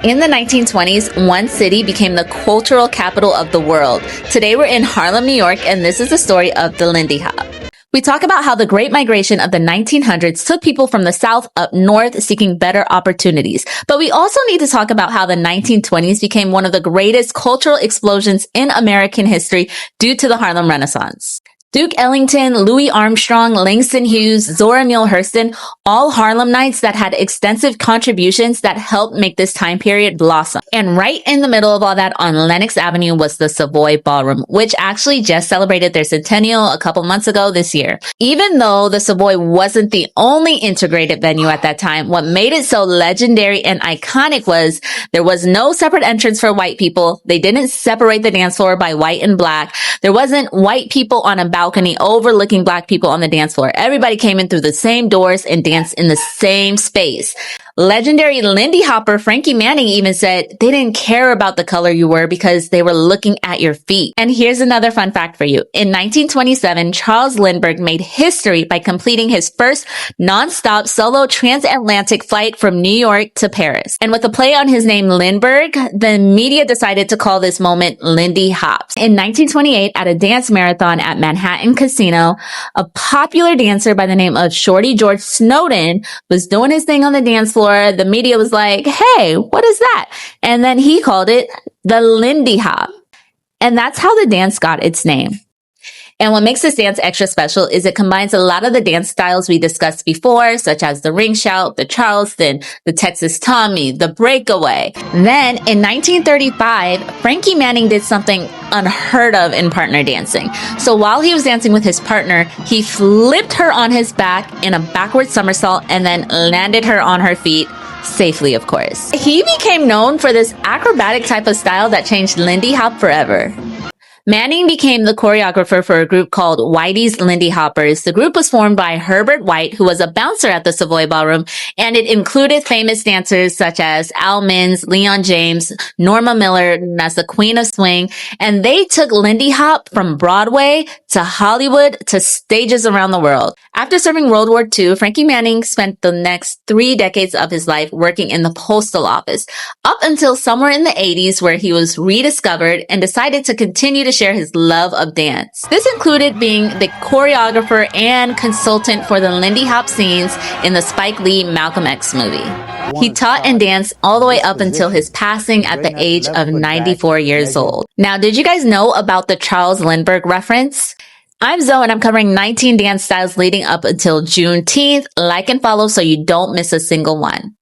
In the 1920s, one city became the cultural capital of the world. Today we're in Harlem, New York, and this is the story of the Lindy Hop. We talk about how the Great Migration of the 1900s took people from the South up north seeking better opportunities. But we also need to talk about how the 1920s became one of the greatest cultural explosions in American history due to the Harlem Renaissance. Duke Ellington, Louis Armstrong, Langston Hughes, Zora Neale Hurston, all Harlemites that had extensive contributions that helped make this time period blossom. And right in the middle of all that on Lenox Avenue was the Savoy Ballroom, which actually just celebrated their centennial a couple months ago this year. Even though the Savoy wasn't the only integrated venue at that time, what made it so legendary and iconic was there was no separate entrance for white people. They didn't separate the dance floor by white and black. There wasn't white people on a balcony overlooking black people on the dance floor. Everybody came in through the same doors and danced in the same space. Legendary Lindy Hopper Frankie Manning even said they didn't care about the color you were because they were looking at your feet. And here's another fun fact for you. In 1927, Charles Lindbergh made history by completing his first non-stop solo transatlantic flight from New York to Paris. And with a play on his name Lindbergh, the media decided to call this moment Lindy Hop. In 1928, at a dance marathon at Manhattan Casino, a popular dancer by the name of Shorty George Snowden was doing his thing on the dance floor. The media was like, hey, what is that? And then he called it the Lindy Hop. And that's how the dance got its name. And what makes this dance extra special is it combines a lot of the dance styles we discussed before, such as the ring shout, the Charleston, the Texas Tommy, the breakaway. Then in 1935, Frankie Manning did something unheard of in partner dancing. So while he was dancing with his partner, he flipped her on his back in a backward somersault and then landed her on her feet. Safely, of course. He became known for this acrobatic type of style that changed Lindy Hop forever. Manning became the choreographer for a group called Whitey's Lindy Hoppers. The group was formed by Herbert White, who was a bouncer at the Savoy Ballroom, and it included famous dancers such as Al Minns, Leon James, Norma Miller as the Queen of Swing, and they took Lindy Hop from Broadway to Hollywood to stages around the world. After serving World War II, Frankie Manning spent the next 3 decades of his life working in the postal office, up until somewhere in the 80s where he was rediscovered and decided to continue to share his love of dance. This included being the choreographer and consultant for the Lindy Hop scenes in the Spike Lee Malcolm X movie. He taught and danced all the way up until his passing at the age of 94 years old. Now, did you guys know about the Charles Lindbergh reference? I'm Zoe and I'm covering 19 dance styles leading up until Juneteenth. Like and follow so you don't miss a single one.